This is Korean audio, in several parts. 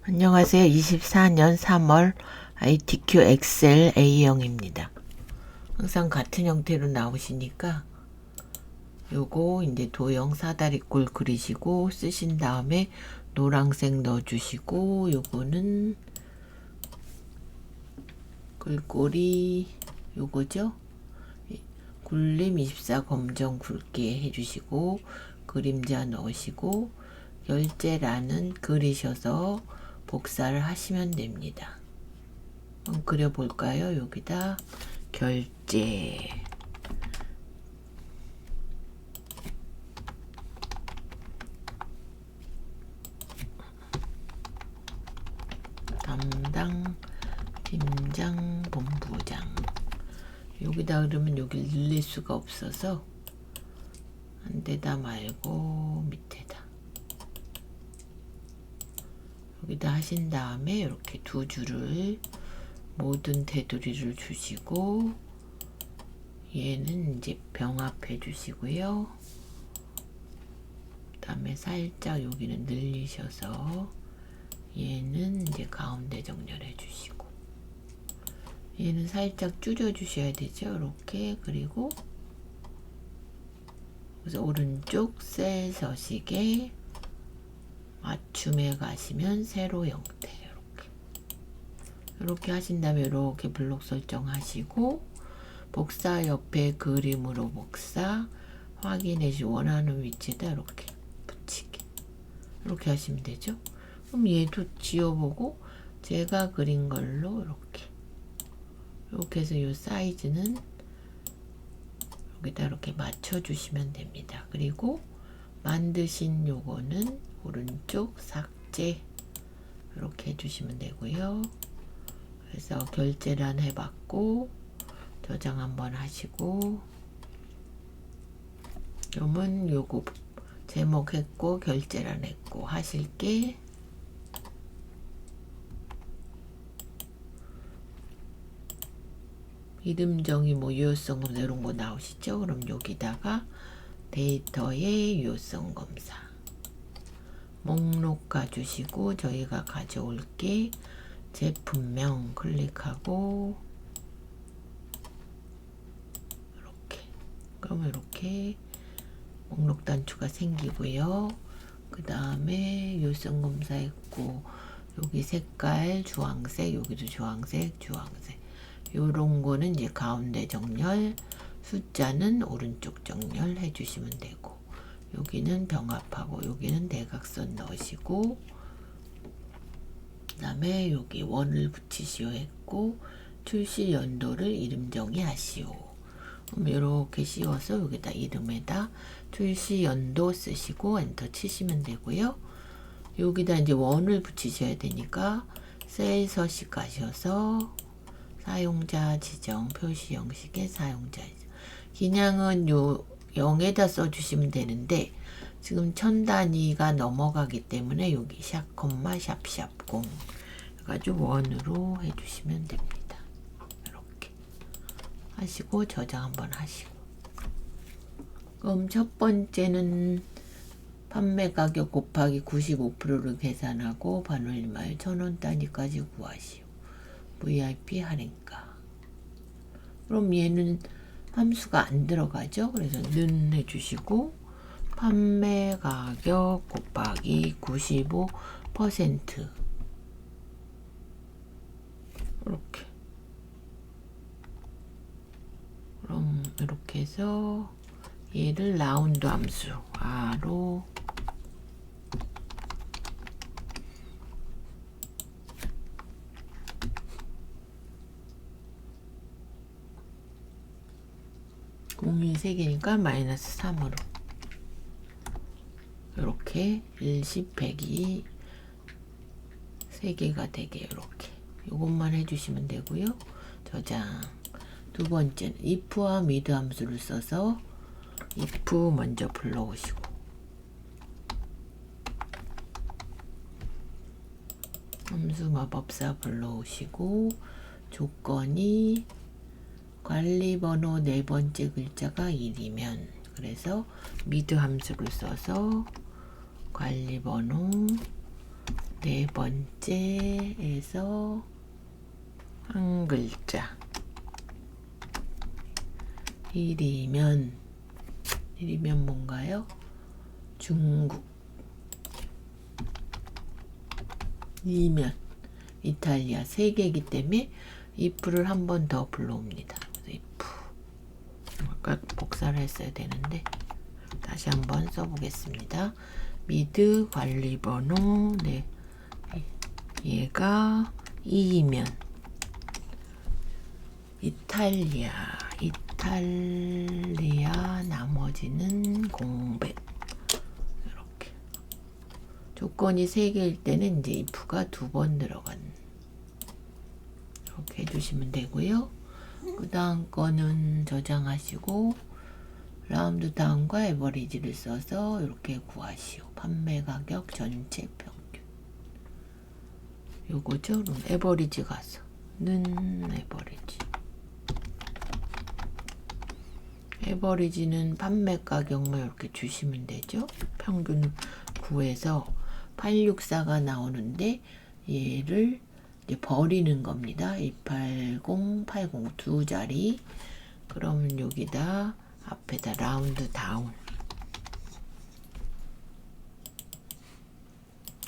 안녕하세요. 24년 3월 ITQ 엑셀 A형입니다. 항상 같은 형태로 나오시니까 요거 이제 도형 사다리꼴 그리시고 쓰신 다음에 노란색 넣어주시고, 요거는 글꼴이 요거죠. 굴림 24 검정 굵게 해주시고 그림자 넣으시고 결제란은 그리셔서 복사를 하시면 됩니다. 한번 그려볼까요? 여기다 결제 담당 팀장 본부장, 여기다 그러면 여기 늘릴 수가 없어서 한 대다 말고 밑에다 여기다 하신 다음에 이렇게 두 줄을 모든 테두리를 주시고, 얘는 이제 병합해 주시고요. 그 다음에 살짝 여기는 늘리셔서 얘는 이제 가운데 정렬해 주시고, 얘는 살짝 줄여 주셔야 되죠. 이렇게. 그리고 그래서 오른쪽 셀 서식에 맞춤에 가시면 세로 형태 이렇게 하신 다음에 이렇게 블록 설정하시고, 복사 옆에 그림으로 복사 확인해 주 원하는 위치에다 이렇게 붙이기, 이렇게 하시면 되죠. 그럼 얘도 지워보고 제가 그린 걸로 이렇게 해서 이 사이즈는 여기다 이렇게 맞춰 주시면 됩니다. 그리고 만드신 요거는 오른쪽 삭제 이렇게 해주시면 되고요. 그래서 결제란 해봤고 저장 한번 하시고, 그러면 요거 제목 했고 결제란 했고 하실게 이름 정의 뭐 유효성 검사 이런 거 나오시죠? 그럼 여기다가 데이터의 유효성 검사 목록 가주시고, 저희가 가져올게 제품명 클릭하고 이렇게, 그러면 이렇게 목록 단추가 생기고요. 그 다음에 유효성 검사했고 여기 색깔 주황색, 여기도 주황색, 요런 거는 이제 가운데 정렬, 숫자는 오른쪽 정렬 해주시면 되고, 여기는 병합하고 여기는 대각선 넣으시고, 그 다음에 여기 원을 붙이시오 했고 출시 연도를 이름 정의하시오. 그럼 이렇게 씌워서 여기다 이름에다 출시 연도 쓰시고 엔터 치시면 되고요. 여기다 이제 원을 붙이셔야 되니까 셀 서식 가셔서 사용자 지정 표시 형식의 사용자 지정, 그냥은 요 0에다 써주시면 되는데 지금 1000 단위가 넘어가기 때문에 여기 샵, 샵 0 해가지고 원으로 해주시면 됩니다. 이렇게 하시고 저장 한번 하시고, 그럼 첫 번째는 판매 가격 곱하기 95%를 계산하고 반올림하여 1000원 단위까지 구하시오. VIP 할인가. 그럼 얘는 함수가 안 들어가죠. 그래서 는 해주시고 판매 가격 곱하기 95% 이렇게. 그럼 이렇게 해서 얘를 라운드 함수 R로 공유 3개니까 마이너스 3으로 이렇게 10, 100이 3개가 되게 이렇게 요것만 해주시면 되고요. 저장. 두 번째는 if와 mid 함수를 써서 if 먼저 불러오시고, 함수 마법사 불러오시고, 조건이 관리번호 네 번째 글자가 1이면, 그래서 mid 함수를 써서 관리번호 네 번째에서 한 글자. 1이면 뭔가요? 중국. 2면 이탈리아. 3개이기 때문에 if를 한 번 더 불러옵니다. if. 아까 복사를 했어야 되는데 다시 한번 써보겠습니다. 미드 관리번호. 네, 얘가 2이면 이탈리아. 나머지는 공백. 이렇게 조건이 3개일 때는 이제 if가 2번 들어간, 이렇게 해주시면 되고요. 그 다음 거는 저장하시고 라운드 다운과 에버리지를 써서 이렇게 구하시오. 판매 가격 전체 평균. 요거죠. 그럼 에버리지 가서 에버리지는 판매 가격만 이렇게 주시면 되죠. 평균 구해서 864가 나오는데 얘를 이제 버리는 겁니다. 280, 80 두 자리. 그러면 여기다 앞에다 라운드 다운.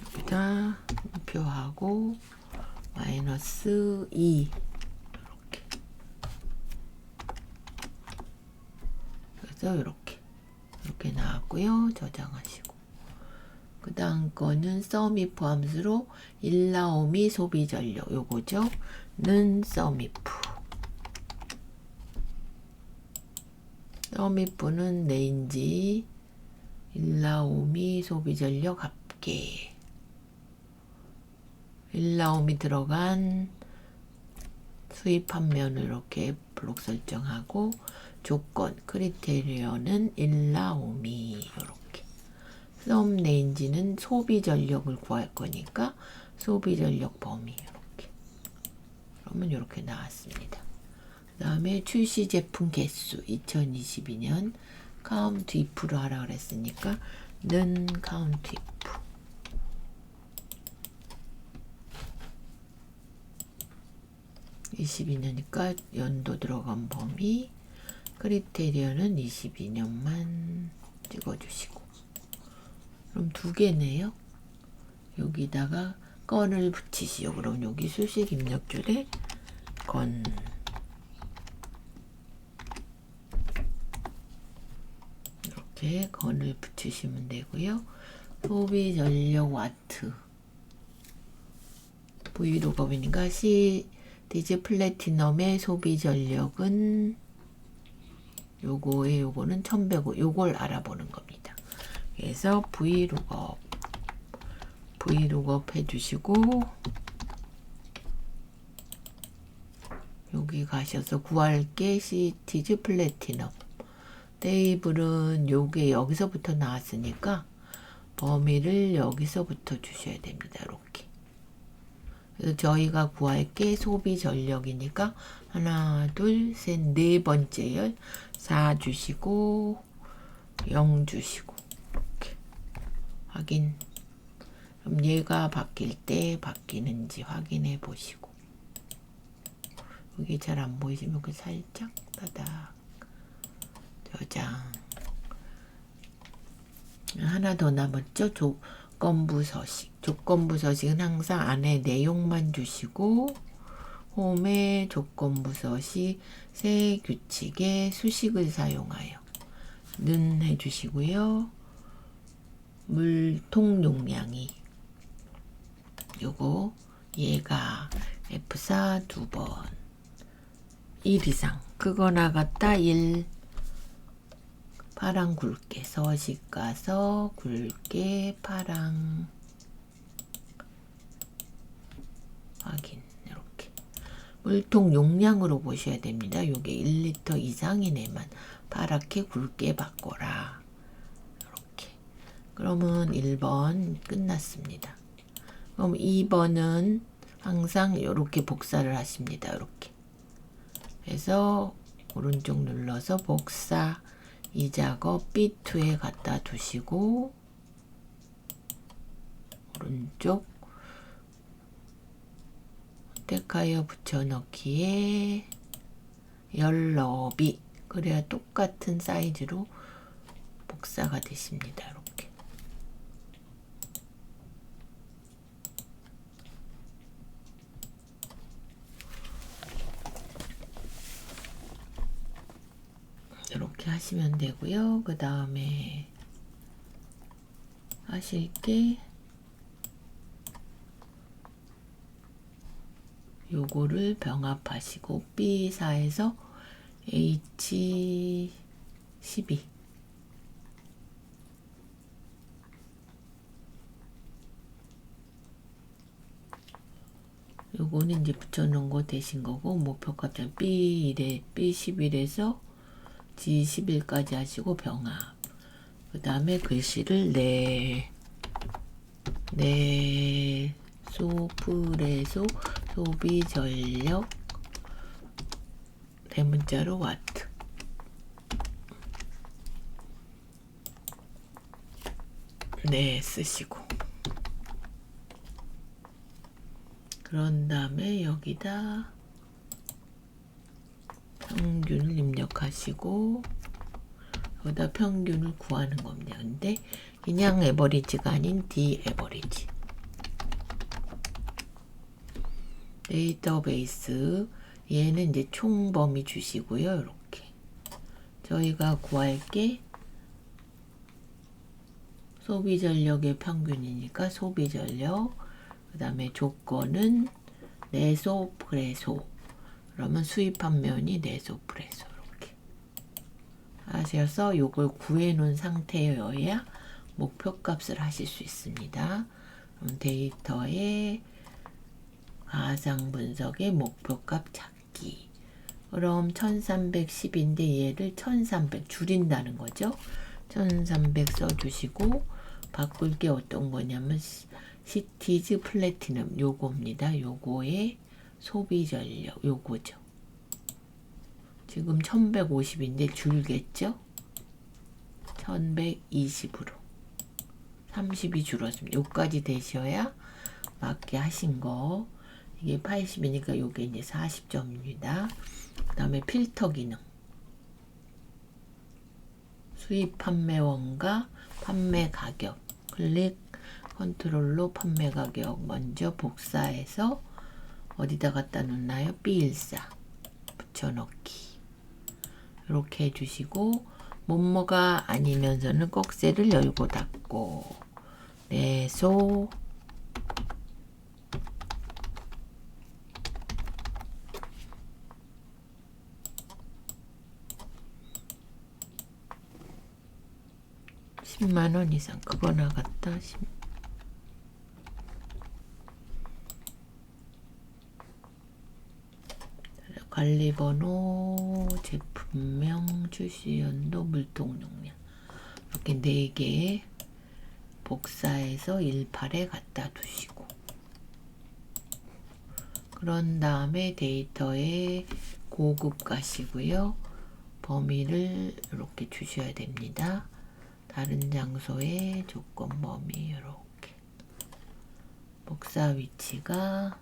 여기다 표하고 마이너스 2. 이렇게 나왔고요. 저장하시고 그 다음 거는 썸이프 함수로 일라오미 소비 전력 요거죠. 는 썸이프는 레인지 일라오미 소비 전력 합계. 일라오미 들어간 수입 판면을 이렇게 블록 설정하고 조건 크리테리어는 일라오미. 이렇게 썸 레인지는 소비 전력을 구할 거니까 소비 전력 범위. 이렇게 그러면 이렇게 나왔습니다. 그 다음에 출시 제품 개수 2022년 카운트 if로 하라 그랬으니까 는 카운트 if. (22년이니까) 연도 들어간 범위. 크리테리어는 22년만 찍어주시고. 그럼 2개네요. 여기다가 건을 붙이시오. 그럼 여기 수식 입력줄에 건. 이렇게 건을 붙이시면 되고요. 소비 전력 와트. 브이로그업이니까 디지 플래티넘의 소비 전력은 요거는 1100원. 요걸 알아보는 겁니다. 그래서 브이룩업 해주시고 여기 가셔서 구할게 시티즈 플래티넘. 테이블은 요게 여기서부터 나왔으니까 범위를 여기서부터 주셔야 됩니다. 이렇게. 그래서 저희가 구할 게 소비 전력이니까 하나, 둘, 셋, 4번째요. 4 주시고 0 주시고 이렇게 확인. 그럼 얘가 바뀔 때 바뀌는지 확인해 보시고. 여기 잘 안 보이시면 그 살짝 따닥 저장. 하나 더 남았죠. 조건부 서식. 조건부 서식은 항상 안에 내용만 주시고 홈에 조건부 서식 새 규칙에 수식을 사용하여 는 해주시고요. 물통 용량이 요거 얘가 F4 2번 1 이상 그거 나갔다 1 파랑 굵게 서식 가서 굵게 파랑 확인. 이렇게 물통 용량으로 보셔야 됩니다. 요게 1리터 이상인 애만 파랗게 굵게 바꿔라. 이렇게. 그러면 1번 끝났습니다. 그럼 2번은 항상 이렇게 복사를 하십니다. 이렇게. 그래서 오른쪽 눌러서 복사. 이 작업 B2에 갖다 두시고 오른쪽 백하여 붙여넣기에 열 너비. 그래야 똑같은 사이즈로 복사가 되십니다. 이렇게. 이렇게 하시면 되고요. 그 다음에 하실 게 요거를 병합하시고 B4에서 H12 요거는 이제 붙여놓은 거 되신 거고, 목표값 B1에 B11에서 G11까지 하시고 병합. 그 다음에 글씨를 소프레소 소비 전력 대문자로 와트. 네, 쓰시고. 그런 다음에 여기다 평균을 입력하시고, 여기다 평균을 구하는 겁니다. 근데 그냥 에버리지가 아닌 디 에버리지. 데이터베이스, 얘는 이제 총 범위 주시고요. 이렇게 저희가 구할 게 소비 전력의 평균이니까 소비 전력, 그 다음에 조건은 내소 프레소. 그러면 수입 판매원이 내소 프레소. 이렇게 하셔서 요걸 구해 놓은 상태여야 목표값을 하실 수 있습니다. 그럼 데이터에 가상 분석의 목표값 찾기. 그럼 1310인데 얘를 1300 줄인다는 거죠. 1300 써주시고, 바꿀 게 어떤 거냐면 시티즈 플래티넘 요겁니다. 요거의 소비 전력 요거죠. 지금 1150인데 줄겠죠. 1120으로 30이 줄었습니다. 요까지 되셔야 맞게 하신 거. 이게 80이니까 요게 이제 40점입니다. 그 다음에 필터 기능. 수입 판매원과 판매 가격. 클릭 컨트롤로 판매 가격 먼저 복사해서 어디다 갖다 놓나요? B14 붙여넣기. 이렇게 해주시고, 뭐뭐가 아니면서는 꼭새를 열고 닫고, 내소 (10만원) 이상 그거 나갔다. 관리번호, 제품명, 출시연도, 물통용량 이렇게 4개 복사해서 18에 갖다 두시고, 그런 다음에 데이터에 고급 가시고요. 범위를 이렇게 주셔야 됩니다. 다른 장소에 조건 범위 이렇게. 복사 위치가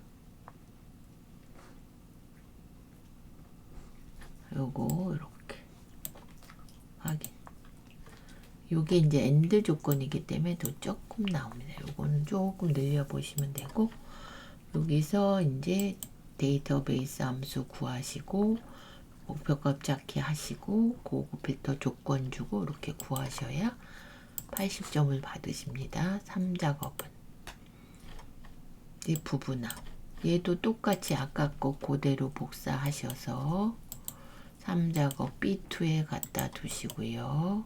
요거 이렇게 확인. 요게 이제 엔드 조건이기 때문에 더 조금 나옵니다. 요거는 조금 늘려 보시면 되고, 여기서 이제 데이터베이스 함수 구하시고 목표값 찾기 하시고 고급 필터 조건 주고 이렇게 구하셔야 80점을 받으십니다. 3작업은 이 부분합. 얘도 똑같이 아까 거 그대로 복사하셔서 3작업 B2에 갖다 두시고요.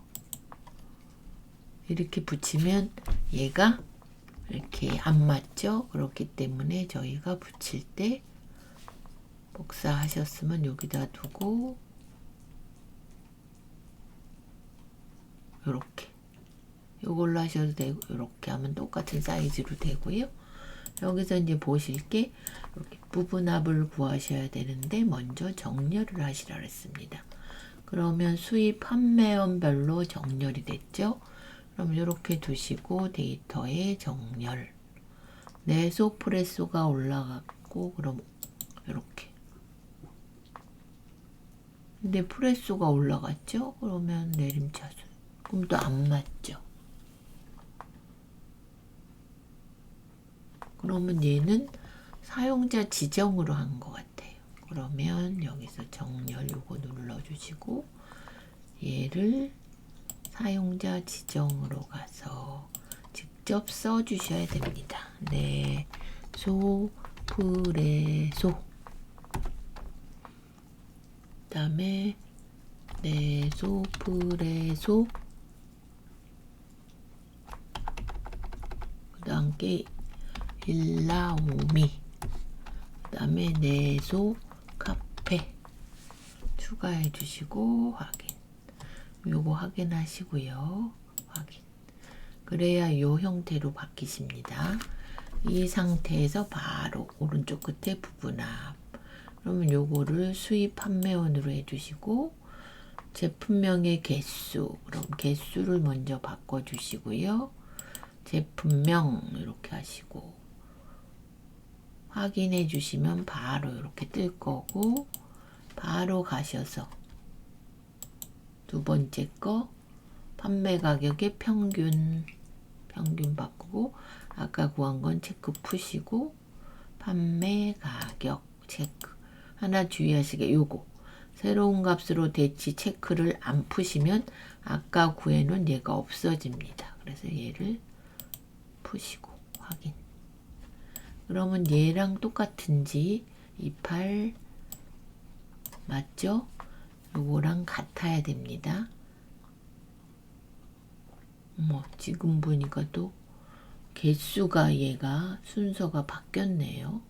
이렇게 붙이면 얘가 이렇게 안 맞죠? 그렇기 때문에 저희가 붙일 때 복사하셨으면 여기다 두고 요렇게 요걸로 하셔도 되고, 이렇게 하면 똑같은 사이즈로 되고요. 여기서 이제 보실 게 이렇게 부분합을 구하셔야 되는데 먼저 정렬을 하시라 그랬습니다. 그러면 수입 판매원별로 정렬이 됐죠. 그럼 이렇게 두시고 데이터에 정렬. 내소 프레소가 올라갔고, 그럼 이렇게. 근데 프레소가 올라갔죠? 그러면 내림차순. 그럼 또 안 맞죠? 그러면 얘는 사용자 지정으로 한 것 같아요. 그러면 여기서 정렬 요거 눌러주시고 얘를 사용자 지정으로 가서 직접 써주셔야 됩니다. 네, 프레소. 그 다음에 프레소. 그 다음 게 일라오미. 그 다음에 카페 추가해 주시고 확인. 요거 확인하시고요. 확인. 그래야 요 형태로 바뀌십니다. 이 상태에서 바로 오른쪽 끝에 부분합. 그러면 요거를 수입 판매원으로 해주시고 제품명의 개수. 그럼 개수를 먼저 바꿔주시고요. 제품명 이렇게 하시고 확인해 주시면 바로 이렇게 뜰 거고 바로 가셔서 두 번째 거 판매 가격의 평균 바꾸고 아까 구한 건 체크 푸시고 판매 가격 체크. 하나 주의하시게 요거 새로운 값으로 대치 체크를 안 푸시면 아까 구해놓은 얘가 없어집니다. 그래서 얘를 푸시고 확인. 그러면 얘랑 똑같은지 28 맞죠? 요거랑 같아야 됩니다. 지금 보니까 또 개수가 얘가 순서가 바뀌었네요.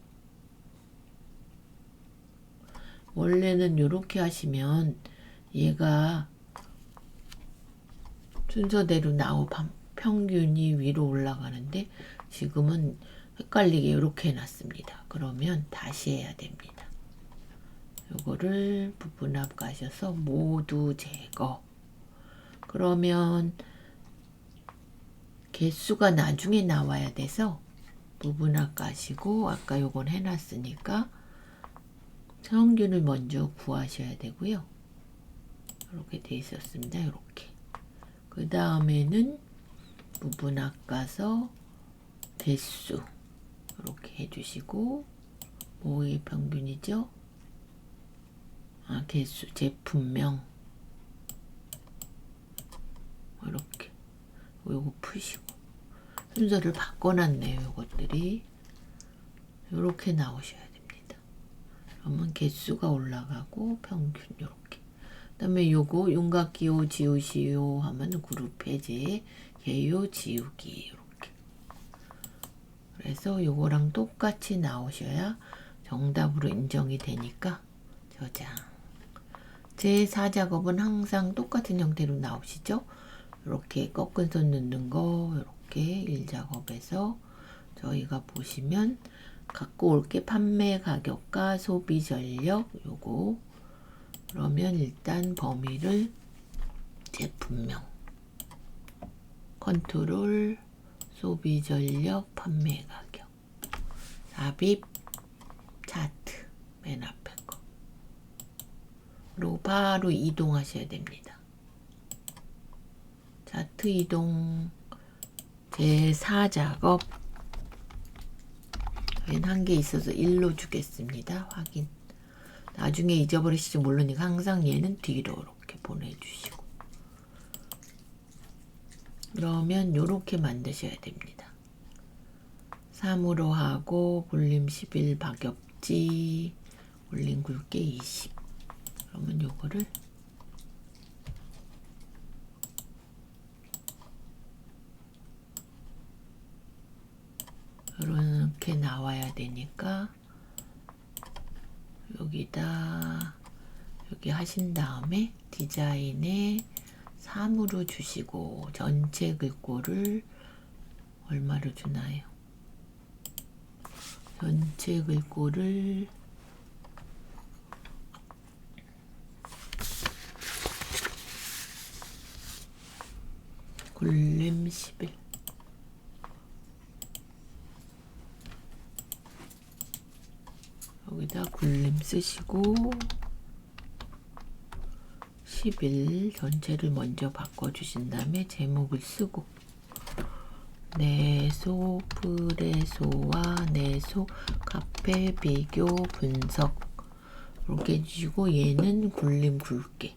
원래는 요렇게 하시면 얘가 순서대로 평균이 위로 올라가는데 지금은 헷갈리게 이렇게 해놨습니다. 그러면 다시 해야 됩니다. 요거를 부분합 가셔서 모두 제거. 그러면 개수가 나중에 나와야 돼서 부분합 가시고 아까 요건 해놨으니까 평균을 먼저 구하셔야 되고요. 이렇게 돼 있었습니다. 이렇게. 그 다음에는 부분합 가서 개수 이렇게 해주시고 뭐의 평균이죠? 개수 제품명 이렇게 요거 푸시고 순서를 바꿔놨네요. 요것들이 이렇게 나오셔야 됩니다. 그러면 개수가 올라가고 평균 이렇게. 그 다음에 요거 윤곽기호 지우시오 하면 그룹 해제 개요 지우기 이렇게. 그래서 요거랑 똑같이 나오셔야 정답으로 인정이 되니까 저장. 제4작업은 항상 똑같은 형태로 나오시죠? 이렇게 꺾은 손 넣는 거 이렇게 1작업에서 저희가 보시면 갖고 올게 판매 가격과 소비 전력 요거. 그러면 일단 범위를 제품명 컨트롤 소비 전력 판매 가격 삽입 차트 맨 앞에 거. 그리고 바로 이동하셔야 됩니다. 차트 이동 제4작업 한 개 있어서 1로 주겠습니다. 확인. 나중에 잊어버리실지 모르니까 항상 얘는 뒤로 이렇게 보내주시고 그러면 이렇게 만드셔야 됩니다. 3으로 하고 볼륨 11 박엽지 올린 굵게 20. 그러면 요거를 이렇게 나와야 되니까 여기다 여기 하신 다음에 디자인에 3으로 주시고 전체 글꼴을 얼마로 주나요? 전체 글꼴을 볼륨 11 여기 여기다 굴림 쓰시고 10일 전체를 먼저 바꿔주신 다음에 제목을 쓰고 내소 프레소와 내소 카페 비교 분석 이렇게 해주시고 얘는 굴림 굵게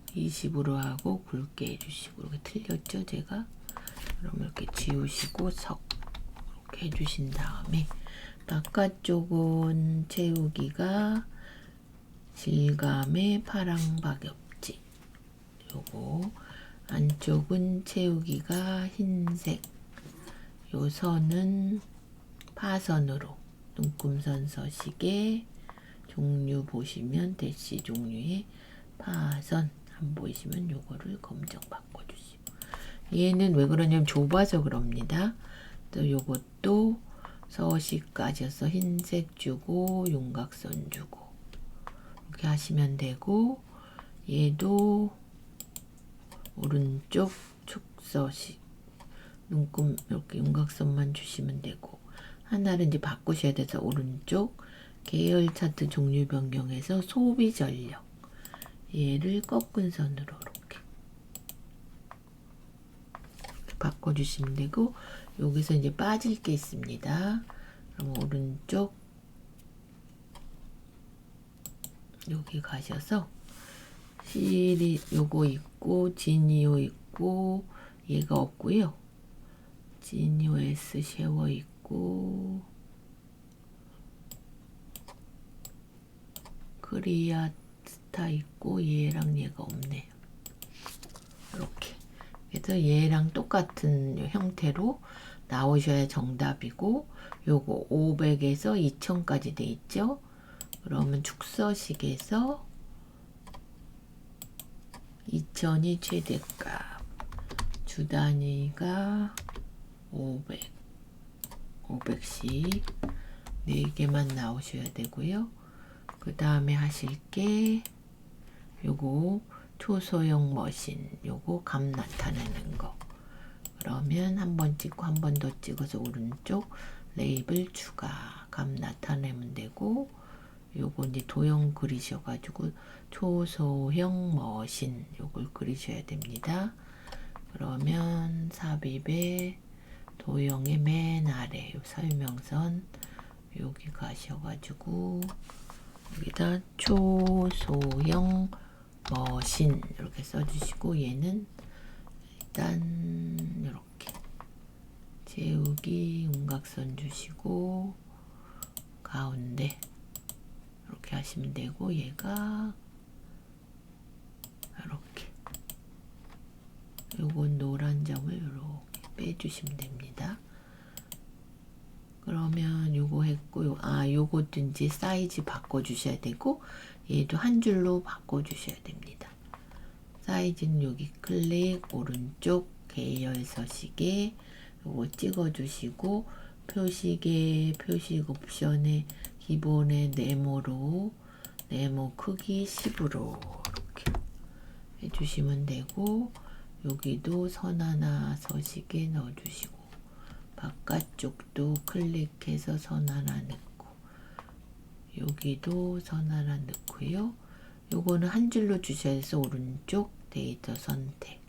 20으로 하고 굵게 해주시고 이렇게 틀렸죠 제가? 그럼 이렇게 지우시고 석 이렇게 해주신 다음에 바깥쪽은 채우기가 질감의 파랑박엽지 요거 안쪽은 채우기가 흰색 요 선은 파선으로 눈금선 서식의 종류 보시면 대시 종류의 파선 안 보이시면 요거를 검정 바꿔주시고 얘는 왜 그러냐면 좁아서 그럽니다. 또 요것도 서식까지여서 흰색 주고 윤곽선 주고 이렇게 하시면 되고 얘도 오른쪽 축서식 눈금 이렇게 윤곽선만 주시면 되고 하나를 이제 바꾸셔야 돼서 오른쪽 계열 차트 종류 변경해서 소비 전력 얘를 꺾은 선으로 이렇게 바꿔주시면 되고 여기서 이제 빠질 게 있습니다. 그럼 오른쪽 여기 가셔서 시리 요거 있고 지니오 있고 얘가 없고요. 지니오 S 쉐워 있고 크리아 스타 있고 얘랑 얘가 없네요. 이렇게 그래서 얘랑 똑같은 형태로 나오셔야 정답이고 요거 500에서 2000까지 돼 있죠. 그러면 축서식에서 2000이 최대값 주 단위가 500씩 4개만 나오셔야 되고요. 그 다음에 하실 게 요거 초소형 머신 요거 값 나타내는 거 그러면 한 번 찍고 한 번 더 찍어서 오른쪽 레이블 추가 값 나타내면 되고 요거 이제 도형 그리셔가지고 초소형 머신 요걸 그리셔야 됩니다. 그러면 삽입에 도형의 맨 아래 요 설명선 여기 가셔가지고 여기다 초소형 머신 이렇게 써주시고 얘는 일단 이렇게 채우기 윤곽선 주시고 가운데 이렇게 하시면 되고 얘가 이렇게 요건 노란 점을 이렇게 빼주시면 됩니다. 그러면 요거 했고 요것도 이제 사이즈 바꿔주셔야 되고 얘도 한 줄로 바꿔주셔야 됩니다. 사이즈는 여기 클릭 오른쪽 계열 서식에 요거 찍어주시고 표식에 표식 옵션에 기본의 네모로 네모 크기 10으로 이렇게 해주시면 되고 여기도 선 하나 서식에 넣어주시고 바깥쪽도 클릭해서 선 하나 넣고 여기도 선 하나 넣고요. 요거는 한 줄로 주셔야 해서 오른쪽 데이터 선택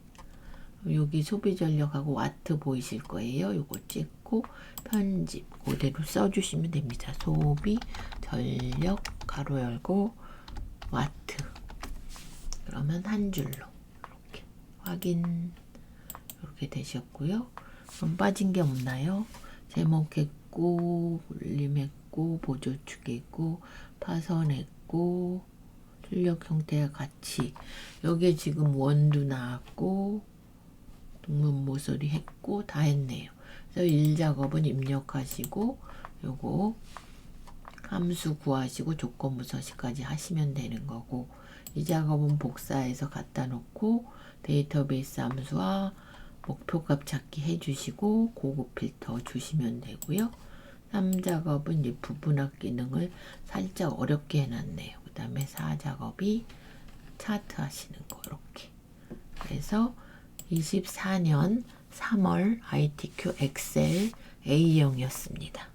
여기 소비 전력하고 와트 보이실 거예요. 요거 찍고 편집 그대로 써주시면 됩니다. 소비 전력 가로 열고 와트 그러면 한 줄로 이렇게 확인 이렇게 되셨고요. 그럼 빠진 게 없나요? 제목했고 굴림했고 보조축했고 파선했고 출력 형태와 같이 여기에 지금 원도 나왔고 동문 모서리 했고 다 했네요. 그래서 1작업은 입력하시고 요거 함수 구하시고 조건부 서식까지 하시면 되는 거고 이 작업은 복사해서 갖다 놓고 데이터베이스 함수와 목표값 찾기 해주시고 고급 필터 주시면 되고요. 3작업은 이제 부분학 기능을 살짝 어렵게 해놨네요. 그 다음에 4작업이 차트 하시는 거 이렇게. 그래서 24년 3월 ITQ 엑셀 A형이었습니다.